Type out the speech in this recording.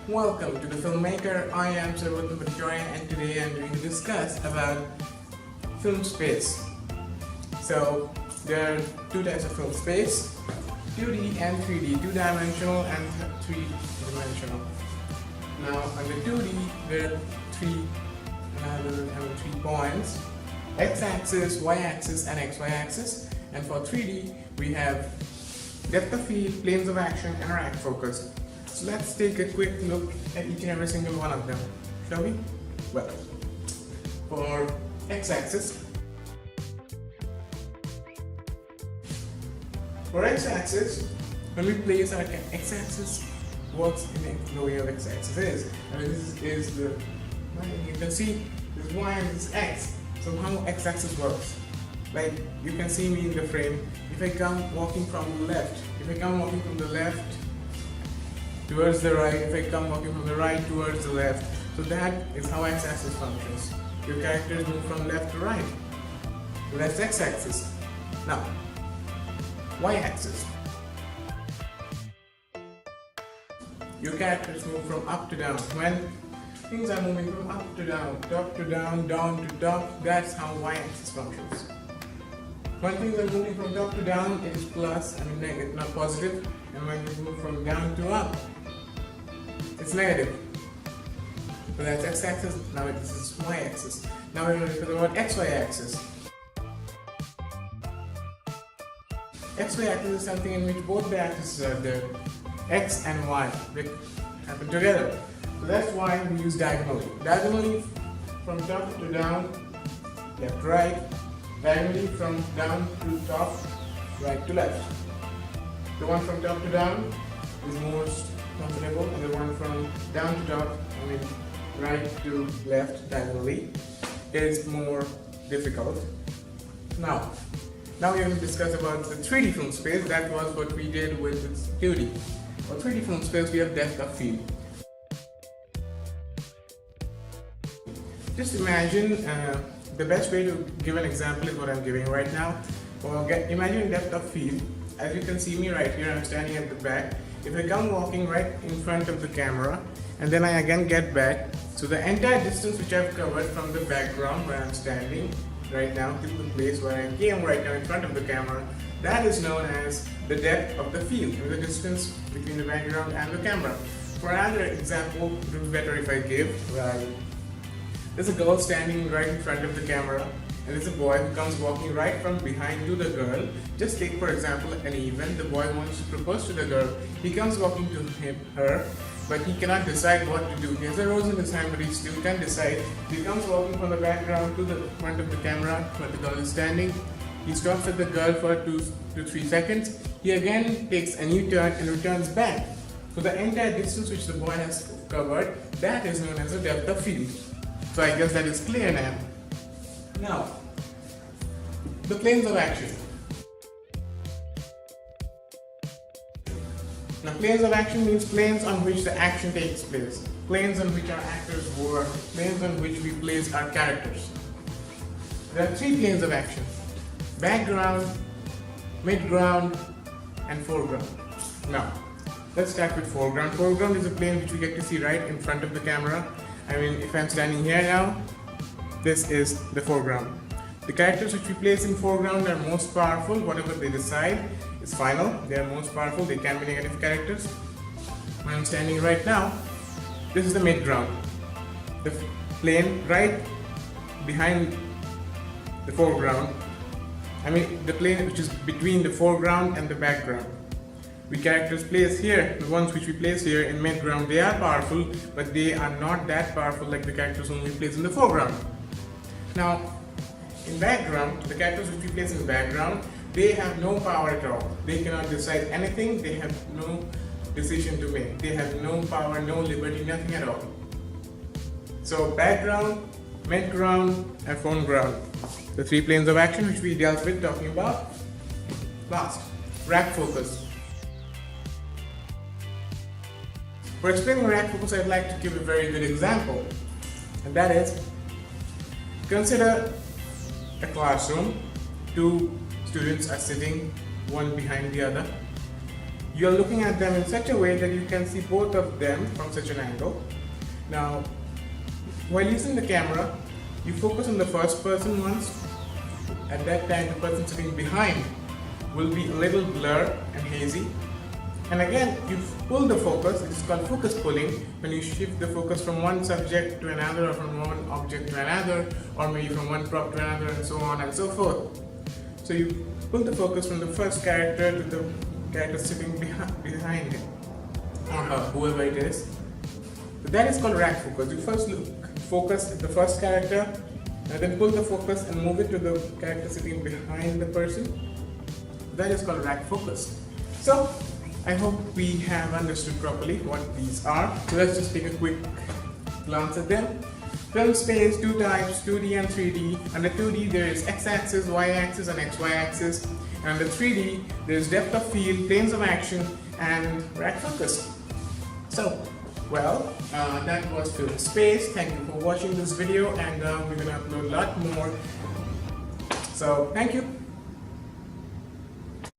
Welcome to the Filmmaker. I am Sarvattam Bhattacharya and today I am going to discuss about film space. So there are two types of film space, 2D and 3D, two-dimensional and three-dimensional. Now on the 2D there are three points, x-axis, y-axis and xy axis, and for 3D we have depth of field, planes of action and rack focus. So let's take a quick look at each and every single one of them, shall we? Well, for x-axis, when we place our x-axis works in the way of x-axis is. I mean, this is the, you can see this y and this x. So how x-axis works? Like you can see me in the frame. If I come walking from the left, towards the right, if I come walking from the right towards the left, so that is how x-axis functions. Your characters move from left to right. So that's x-axis. Now, y-axis. Your characters move from up to down. When things are moving from up to down, top to down, down to top, that's how y-axis functions. When things are moving from top to down, it is plus, negative, not positive. And when you move from down to up, it's negative. So that's x-axis. Now this is y-axis. Now we're going to talk about xy axis. Xy axis is something in which both the axes are there. X and y, they happen together. So that's why we use diagonally. Diagonally from top to down, left, right. Diagonally from down to top, right to left. The one from top to down is most comfortable, and the one from down to top, right to left diagonally, is more difficult. Now we're going to discuss about the 3D film space. That was what we did with 2D. For 3D film space, we have depth of field. Just imagine, the best way to give an example is what I'm giving right now. Well, imagine depth of field. As you can see me right here, I'm standing at the back. If I come walking right in front of the camera and then I again get back, so the entire distance which I've covered from the background where I'm standing right now to the place where I came right now in front of the camera, that is known as the depth of the field, the distance between the background and the camera. For another example, it would be better if I give, there's a girl standing right in front of the camera, and there's a boy who comes walking right from behind to the girl. Just take for example an event, the boy wants to propose to the girl. He comes walking to her, but he cannot decide what to do. He has a rose in his hand, but he still can't decide. He comes walking from the background to the front of the camera where the girl is standing. He stops at the girl for 2 to 3 seconds. He again takes a new turn and returns back. So the entire distance which the boy has covered, that is known as the depth of field. So I guess that is clear now. Now, the planes of action. Now, planes of action means planes on which the action takes place, planes on which our actors work, planes on which we place our characters. There are 3 planes of action: background, midground, and foreground. Now, let's start with foreground. Foreground is a plane which we get to see right in front of the camera. If I'm standing here now, this is the foreground. The characters which we place in foreground are most powerful. Whatever they decide is final. They are most powerful. They can be negative characters. When I'm standing right now, this is the midground. The plane right behind the foreground. The plane which is between the foreground and the background. We characters place here, the ones which we place here in midground, they are powerful, but they are not that powerful like the characters whom we place in the foreground. Now, in background, the characters which we place in the background, they have no power at all. They cannot decide anything, they have no decision to make. They have no power, no liberty, nothing at all. So background, midground, and foreground. The 3 planes of action which we dealt with talking about. Last, rack focus. For explaining rack focus, I'd like to give a very good example, and that is, consider a classroom. 2 students are sitting one behind the other. you're looking at them in such a way that you can see both of them from such an angle. Now, while using the camera, you focus on the first person once. At that time, the person sitting behind will be a little blurred and hazy. And again, you pull the focus. It is called focus pulling, when you shift the focus from one subject to another, or from one object to another, or maybe from one prop to another, and so on and so forth. So you pull the focus from the first character to the character sitting behind him, or her, whoever it is. So that is called rack focus. You first focus at the first character, and then pull the focus and move it to the character sitting behind the person. That is called rack focus. So I hope we have understood properly what these are. So let's just take a quick glance at them. Film space, two types, 2D and 3D. Under 2D there is x-axis, y-axis and xy-axis. And under 3D there is depth of field, planes of action and rack focus. So, well, that was film space. Thank you for watching this video, and we're going to upload a lot more. So, thank you.